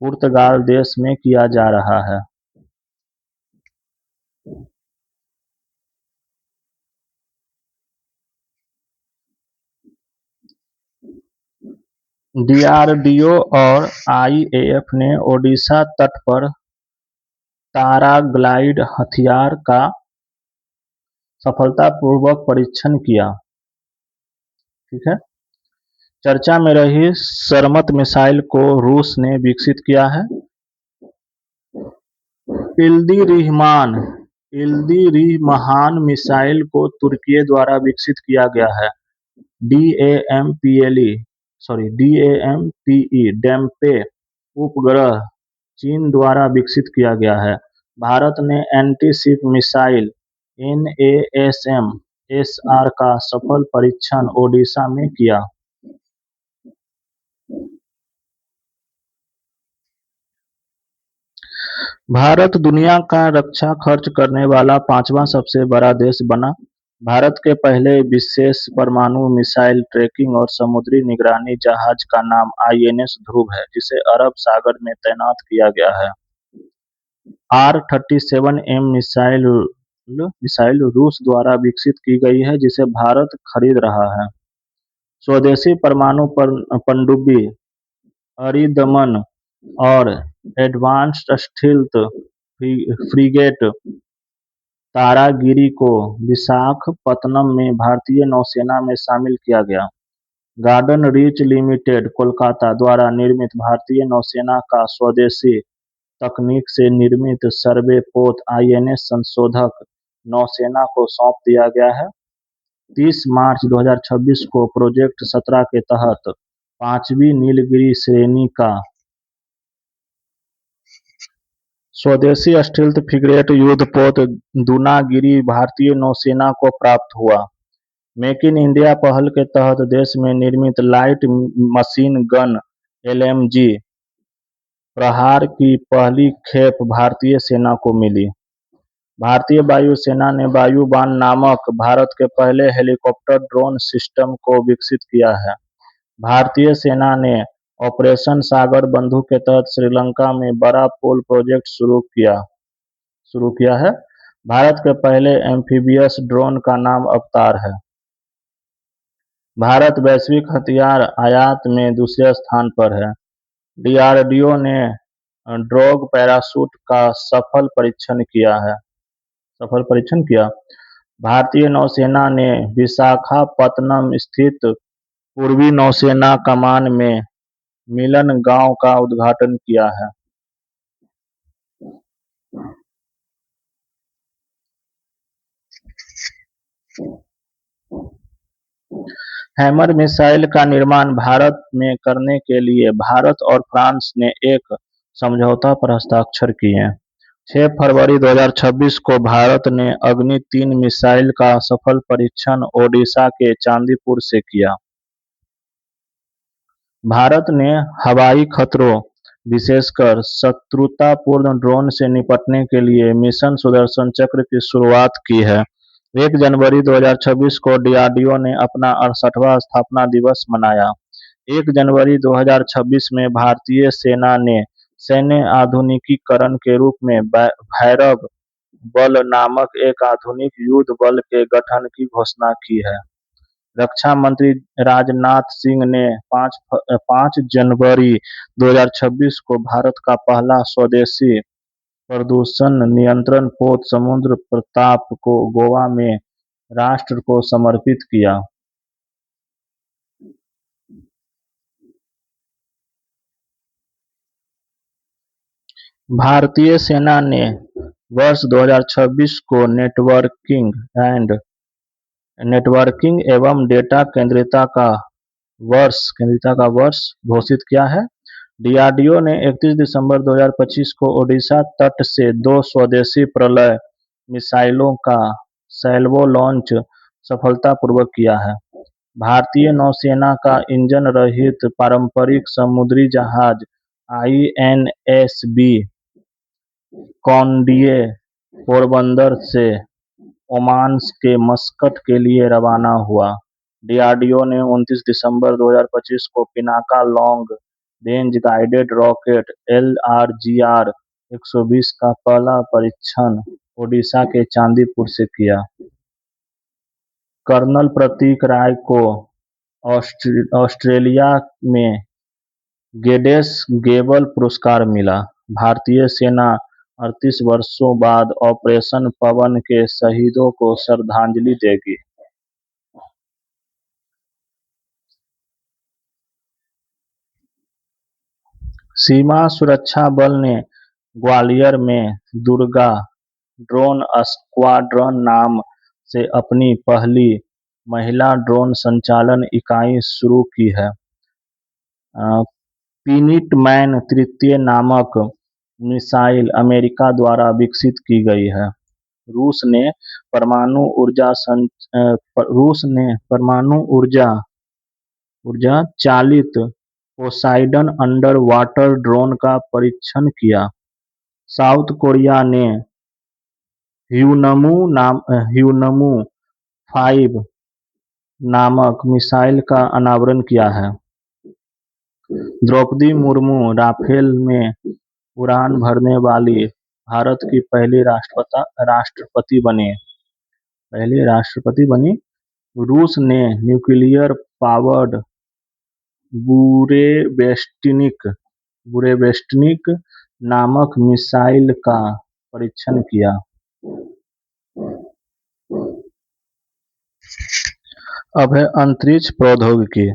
पुर्तगाल देश में किया जा रहा है। DRDO और IAF ने ओडिशा तट पर पैराग्लाइड हथियार का सफलतापूर्वक परीक्षण किया। ठीक है। चर्चा में रही सरमत मिसाइल को रूस ने विकसित किया है। इल्दीरिहमान मिसाइल को तुर्की द्वारा विकसित किया गया है। डैम्पे उपग्रह चीन द्वारा विकसित किया गया है। भारत ने एंटी-शिप मिसाइल NASM-SR का सफल परीक्षण ओडिशा में किया। भारत दुनिया का रक्षा खर्च करने वाला 5वां सबसे बड़ा देश बना। भारत के पहले विशेष परमाणु मिसाइल ट्रैकिंग और समुद्री निगरानी जहाज का नाम INS ध्रुव है, जिसे अरब सागर में तैनात किया गया है। R-37M मिसाइल रूस द्वारा विकसित की गई है, जिसे भारत खरीद रहा है। स्वदेशी परमाणु पनडुब्बी अरिदमन और एडवांस्ड स्टील्थ फ्रिगेट तारागिरी को विशाखापत्तनम में भारतीय नौसेना में शामिल किया गया। गार्डन रीच लिमिटेड, कोलकाता द्वारा निर्मित भारतीय नौसेना का स्वदेशी तकनीक से निर्मित सर्वे पोत INS संशोधक नौसेना को सौंप दिया गया है। 30 मार्च 2026 को प्रोजेक्ट 17 के तहत 5वीं नीलगिरी श्रेणी का स्वदेशी स्टील्थ फ्रिगेट युद्धपोत दूनागिरी भारतीय नौसेना को प्राप्त हुआ। मेक इन इंडिया पहल के तहत देश में निर्मित लाइट मशीन गन LMG प्रहार की पहली खेप भारतीय सेना को मिली। भारतीय वायुसेना ने वायुबाण नामक भारत के पहले हेलीकॉप्टर ड्रोन सिस्टम को विकसित किया है। भारतीय सेना ने ऑपरेशन सागर बंधु के तहत श्रीलंका में बड़ा पुल प्रोजेक्ट शुरू किया है। भारत के पहले एम्फीबियस ड्रोन का नाम अवतार है। भारत वैश्विक हथियार आयात में दूसरे स्थान पर है। डीआरडीओ ने ड्रॉग पैराशूट का सफल परीक्षण किया। भारतीय नौसेना ने विशाखापत्तनम स्थित पूर्वी नौसेना कमान में मिलन गांव का उद्घाटन किया है। हैमर मिसाइल का निर्माण भारत में करने के लिए भारत और फ्रांस ने एक समझौता पर हस्ताक्षर किए। 6 फरवरी 2026 को भारत ने अग्नि-3 मिसाइल का सफल परीक्षण ओडिशा के चांदीपुर से किया। भारत ने हवाई खतरों, विशेषकर शत्रुतापूर्ण ड्रोन से निपटने के लिए मिशन सुदर्शन चक्र की शुरुआत की है। 1 जनवरी 2026 को डीआरडीओ ने अपना 68वां स्थापना दिवस मनाया। 1 जनवरी 2026 में भारतीय सेना ने सैन्य आधुनिकीकरण के रूप में भैरव बल नामक एक आधुनिक युद्ध बल के गठन की घोषणा की है। रक्षा मंत्री राजनाथ सिंह ने 5 जनवरी 2026 को भारत का पहला स्वदेशी प्रदूषण नियंत्रण पोत समुद्र प्रताप को गोवा में राष्ट्र को समर्पित किया। भारतीय सेना ने वर्ष 2026 को नेटवर्किंग एवं डेटा केंद्रीयता का वर्ष घोषित किया है। डीआरडीओ ने 31 दिसंबर 2025 को ओडिशा तट से 2 स्वदेशी प्रलय मिसाइलों का सैल्वो लॉन्च सफलतापूर्वक किया है। भारतीय नौसेना का इंजन रहित पारंपरिक समुद्री जहाज आईएनएस-बी कॉन्डिये पोरबंदर से ओमान के मस्कट के लिए रवाना हुआ। डीआरडीओ ने 29 दिसंबर 2025 को Pinaka long range guided rocket LRGR-120 का पहला परीक्षण ओडिशा के चांदीपुर से किया। कर्नल प्रतीक राय को ऑस्ट्रेलिया में गेडेस गेबल पुरस्कार मिला। भारतीय सेना 38 वर्षों बाद ऑपरेशन पवन के शहीदों को श्रद्धांजलि देगी। सीमा सुरक्षा बल ने ग्वालियर में दुर्गा ड्रोन स्क्वाड्रन नाम से अपनी पहली महिला ड्रोन संचालन इकाई शुरू की है। पीनिटमैन तृतीय नामक मिसाइल अमेरिका द्वारा विकसित की गई है। रूस ने परमाणु ऊर्जा चालित पोसाइडन अंडर वाटर ड्रोन का परीक्षण किया। साउथ कोरिया ने ह्यूनमू 5 नामक मिसाइल का अनावरण किया है। द्रौपदी मुर्मू राफेल में उड़ान भरने वाली भारत की पहली राष्ट्रपति बनी। रूस ने न्यूक्लियर पावर्ड बुरेवेस्टनिक नामक मिसाइल का परीक्षण किया। अभय अंतरिक्ष प्रौद्योगिकी।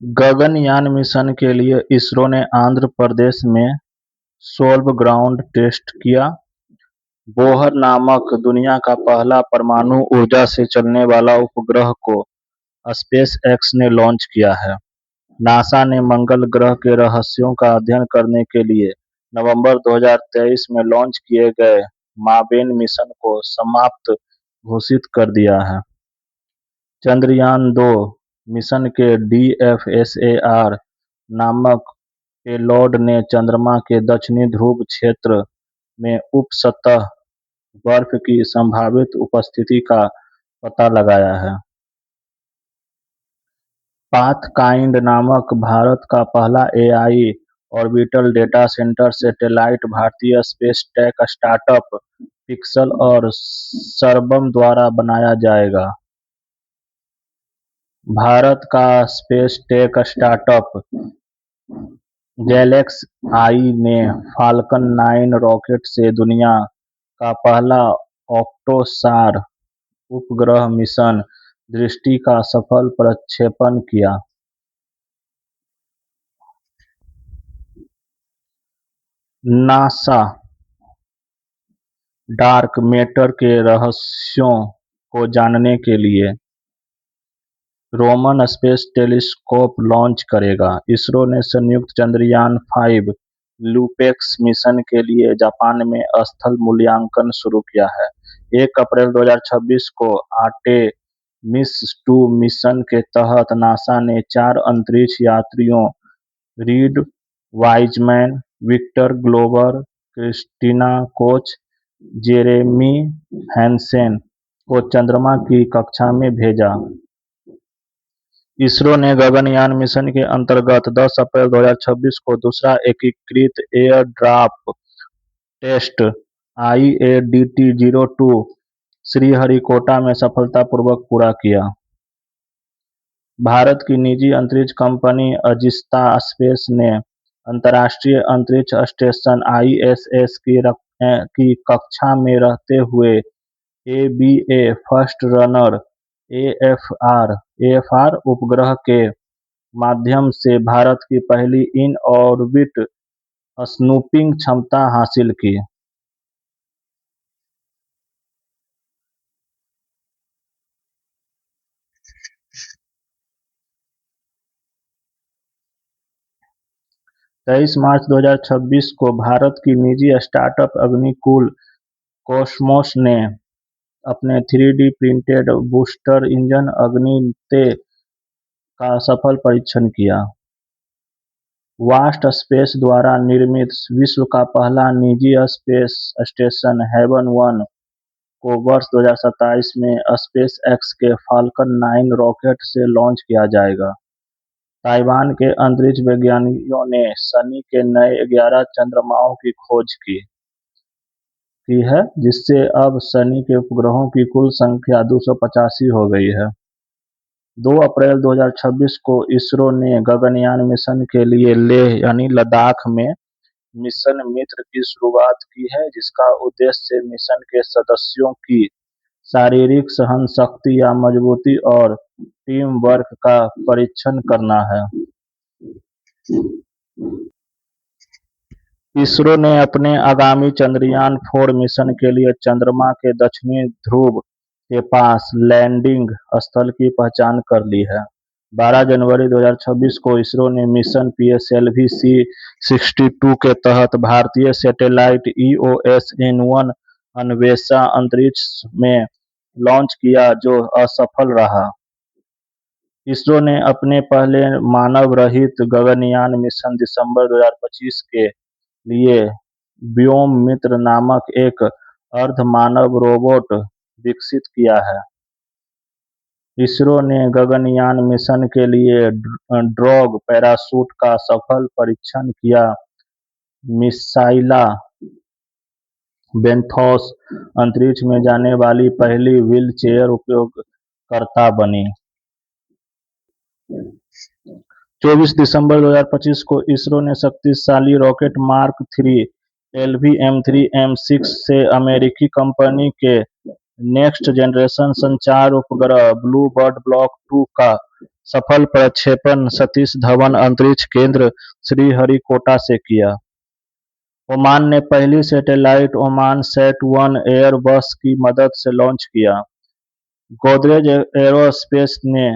गगनयान मिशन के लिए इसरो ने आंध्र प्रदेश में सोल्व ग्राउंड टेस्ट किया। बोहर नामक दुनिया का पहला परमाणु ऊर्जा से चलने वाला उपग्रह को स्पेसएक्स ने लॉन्च किया है। नासा ने मंगल ग्रह के रहस्यों का अध्ययन करने के लिए नवंबर 2023 में लॉन्च किए गए मावेन मिशन को समाप्त घोषित कर दिया है। चंद्रयान-2 मिशन के DFSAR नामक पेलोड ने चंद्रमा के दक्षिणी ध्रुव क्षेत्र में उप-सतह बर्फ की संभावित उपस्थिति का पता लगाया है। पाथकाइंड नामक भारत का पहला AI orbital data centre satellite भारतीय स्पेस टेक स्टार्टअप पिक्सल और सरबम द्वारा बनाया जाएगा। भारत का स्पेस टेक स्टार्टअप गैलेक्स आई ने फाल्कन 9 रॉकेट से दुनिया का पहला ऑक्टोसार उपग्रह मिशन दृष्टि का सफल प्रक्षेपण किया। नासा डार्क मैटर के रहस्यों को जानने के लिए रोमन स्पेस टेलीस्कोप लॉन्च करेगा। इसरो ने संयुक्त चंद्रयान-5 लूपेक्स मिशन के लिए जापान में स्थल मूल्यांकन शुरू किया है। 1 अप्रैल 2026 को आर्टेमिस 2 मिशन के तहत नासा ने 4 अंतरिक्ष यात्रियों Reid Wiseman, Victor Glover, Christina Koch, Jeremy Hansen को चंद्रमा की कक्षा में भेजा। इसरो ने गगनयान मिशन के अंतर्गत 10 अप्रैल 2026 को दूसरा एकीकृत एयरड्रॉप टेस्ट IADT-02 श्रीहरिकोटा में सफलतापूर्वक पूरा किया। भारत की निजी अंतरिक्ष कंपनी अजिस्ता स्पेस ने अंतर्राष्ट्रीय अंतरिक्ष स्टेशन ISS की कक्षा में रहते हुए ABA फर्स्ट रनर AFR उपग्रह के माध्यम से भारत की पहली इन ऑर्बिट स्नूपिंग क्षमता हासिल की। तेईस मार्च 2026 को भारत की निजी स्टार्टअप अग्निकुल कॉस्मोस ने अपने 3D प्रिंटेड बूस्टर इंजन अग्नि-3 का सफल परीक्षण किया। वास्ट स्पेस द्वारा निर्मित विश्व का पहला निजी स्पेस स्टेशन हेवन-1 को वर्ष 2027 में स्पेसएक्स के फाल्कन 9 रॉकेट से लॉन्च किया जाएगा। ताइवान के अंतरिक्ष वैज्ञानिकों ने शनि के नए 11 चंद्रमाओं की खोज की है, जिससे अब शनि के उपग्रहों की कुल संख्या 285 हो गई है। 2 अप्रैल 2026 को इसरो ने गगनयान मिशन के लिए लेह यानी लद्दाख में मिशन मित्र की शुरुआत की है, जिसका उद्देश्य मिशन के सदस्यों की शारीरिक सहनशक्ति या मजबूती और टीम वर्क का परीक्षण करना है। इसरो ने अपने आगामी चंद्रयान-4 मिशन के लिए चंद्रमा के दक्षिणी ध्रुव के पास लैंडिंग स्थल की पहचान कर ली है। 12 जनवरी 2026 को इसरो ने मिशन PSLV-C62 के तहत भारतीय सैटेलाइट EOS-N1 अन्वेषा अंतरिक्ष में लॉन्च किया, जो असफल रहा। इसरो ने अपने पहले मानव रहित गगनयान मिशन दिसंबर 2025 के लिए व्योम मित्र नामक एक अर्ध-मानव रोबोट विकसित किया है। इसरो ने गगनयान मिशन के लिए ड्रैग पैराशूट का सफल परीक्षण किया। मिसाइला बेंथोस अंतरिक्ष में जाने वाली पहली व्हीलचेयर उपयोगकर्ता बनी। 24 दिसंबर 2025 को इसरो ने शक्तिशाली रॉकेट मार्क 3 LVM-3 से अमेरिकी कंपनी के नेक्स्ट जनरेशन संचार उपग्रह ब्लू बर्ड ब्लॉक 2 का सफल प्रक्षेपण सतीश धवन अंतरिक्ष केंद्र श्रीहरिकोटा से किया। ओमान ने पहली सैटेलाइट ओमान सैट-1 एयरबस की मदद से लॉन्च किया। गोदरेज एरोस्पेस ने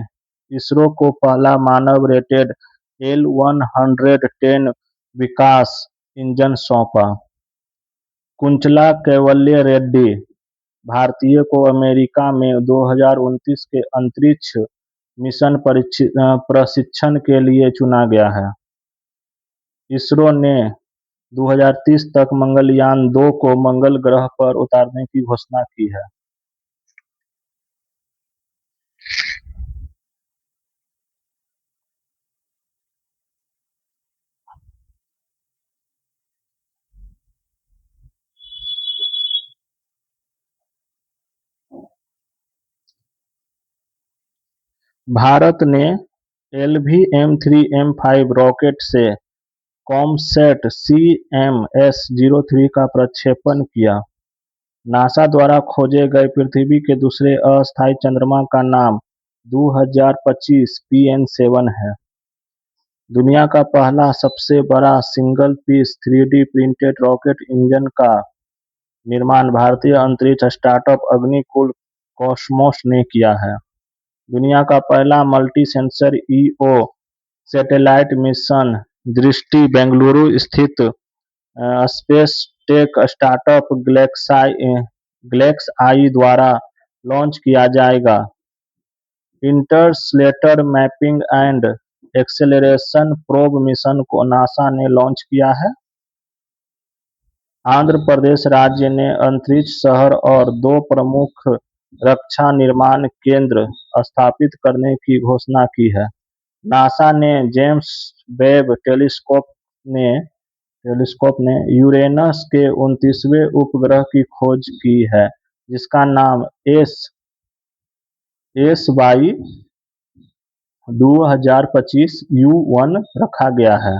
इसरो को पहला मानव रेटेड L-110 विकास इंजन सौंपा। कुंचला कैवल्य रेड्डी भारतीय को अमेरिका में 2029 के अंतरिक्ष मिशन प्रशिक्षण के लिए चुना गया है। इसरो ने 2030 तक मंगलयान 2 को मंगल ग्रह पर उतारने की घोषणा की है। भारत ने LV-M3M5 रॉकेट से कॉमसैट CMS-03 का प्रक्षेपण किया। नासा द्वारा खोजे गए पृथ्वी के दूसरे अस्थायी चंद्रमा का नाम 2025 PN7 है। दुनिया का पहला सबसे बड़ा single piece 3D printed rocket engine का निर्माण भारतीय अंतरिक्ष स्टार्टअप अग्निकुल कॉस्मोस ने किया है। दुनिया का पहला multi sensor EO satellite mission दृष्टि बेंगलुरु स्थित स्पेस टेक स्टार्टअप ग्लेक्सआई द्वारा लॉन्च किया जाएगा। Interstellar mapping and acceleration probe mission को नासा ने लॉन्च किया है। आंध्र प्रदेश राज्य ने अंतरिक्ष शहर और 2 प्रमुख रक्षा निर्माण केंद्र स्थापित करने की घोषणा की है। नासा ने जेम्स वेब टेलीस्कोप ने यूरेनस के 29वें उपग्रह की खोज की है, जिसका नाम SY-2025 U1 रखा गया है।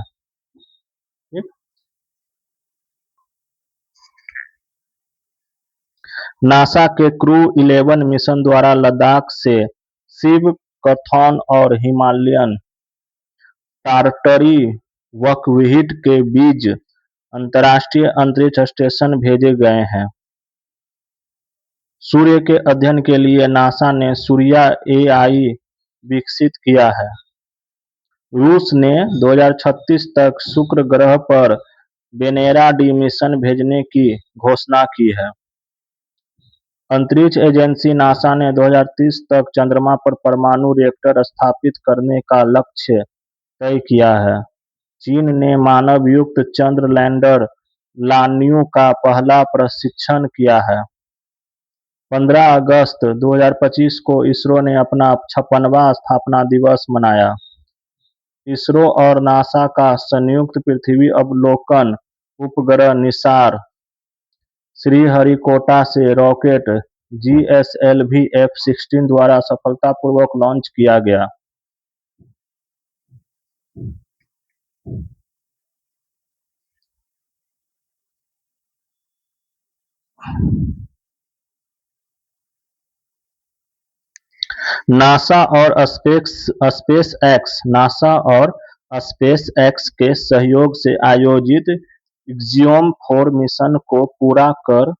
नासा के क्रू 11 मिशन द्वारा लद्दाख से शिव कथॉन और हिमालयन टारटरी बकव्हीट के बीज अंतर्राष्ट्रीय अंतरिक्ष स्टेशन भेजे गए हैं। सूर्य के अध्ययन के लिए नासा ने सूर्या AI विकसित किया है। रूस ने 2036 तक शुक्र ग्रह पर वेनेरा डी मिशन भेजने की घोषणा की है। अंतरिक्ष एजेंसी नासा ने 2030 तक चंद्रमा पर परमाणु रिएक्टर स्थापित करने का लक्ष्य तय किया है। चीन ने मानव-युक्त चंद्र लैंडर लान्यू का पहला परीक्षण किया है। 15 अगस्त 2025 को इसरो ने अपना 56वां स्थापना दिवस मनाया। इसरो और नासा का संयुक्त पृथ्वी अवलोकन उपग्रह निसार श्रीहरिकोटा से रॉकेट GSLV F-16 द्वारा सफलतापूर्वक लॉन्च किया गया। नासा और स्पेसएक्स के सहयोग से आयोजित एक्सियोम 4 मिशन को पूरा कर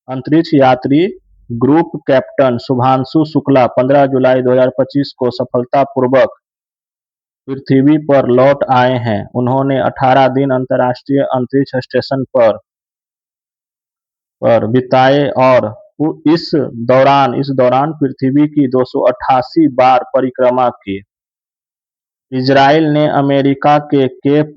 अंतरिक्ष यात्री ग्रुप कैप्टन शुभांशु शुक्ला 15 जुलाई 2025 को सफलतापूर्वक पृथ्वी पर लौट आए हैं। उन्होंने 18 दिन अंतर्राष्ट्रीय अंतरिक्ष स्टेशन पर बिताए और इस दौरान पृथ्वी की 288 बार परिक्रमा की। इजराइल ने अमेरिका के केप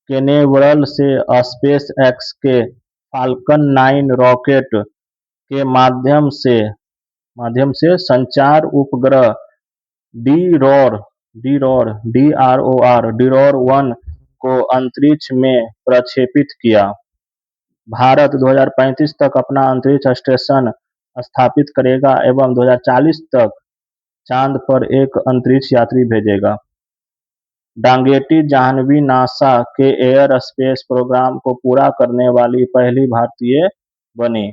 केनेवरल से स्पेसएक्स के फाल्कन 9 रॉकेट के माध्यम से संचार उपग्रह DROR-1 को अंतरिक्ष में प्रक्षेपित किया। भारत 2035 तक अपना अंतरिक्ष स्टेशन स्थापित करेगा एवं 2040 तक चांद पर एक अंतरिक्ष यात्री भेजेगा। डांगेटी जाह्नवी नासा के एयर स्पेस प्रोग्राम को पूरा करने वाली पहली भारतीय बनी।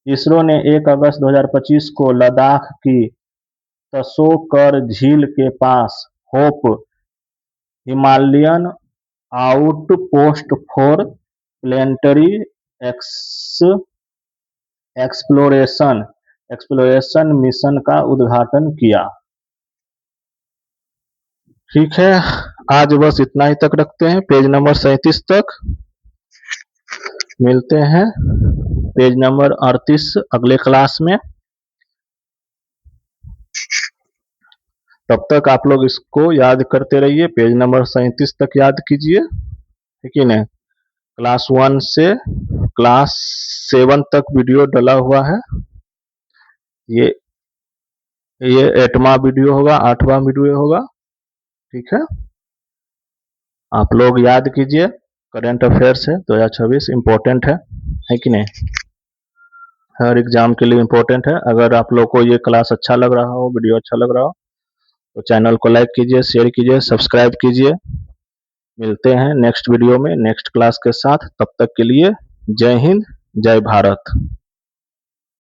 इसरो ने 1 अगस्त 2025 को लद्दाख की त्सो-कर झील के पास hope Himalayan outpost for planetary exploration mission का उद्घाटन किया। ठीक है, आज बस इतना ही तक रखते हैं। पेज नंबर 37 तक मिलते हैं। पेज नंबर 38 अगले क्लास में। तब तक आप लोग इसको याद करते रहिए। पेज नंबर 37 तक याद कीजिए, ठीक है ना। क्लास 1 से क्लास 7 तक वीडियो डला हुआ है। ये 8वां वीडियो होगा, 8वां वीडियो होगा, ठीक है। आप लोग याद कीजिए, करंट अफेयर्स है 2026, इंपॉर्टेंट है कि नहीं। हर एग्जाम के लिए इम्पोर्टेंट है। अगर आप लोग को ये क्लास अच्छा लग रहा हो, वीडियो अच्छा लग रहा हो, तो चैनल को लाइक कीजिए, शेयर कीजिए, सब्सक्राइब कीजिए। मिलते हैं नेक्स्ट वीडियो में नेक्स्ट क्लास के साथ। तब तक के लिए जय हिंद, जय भारत।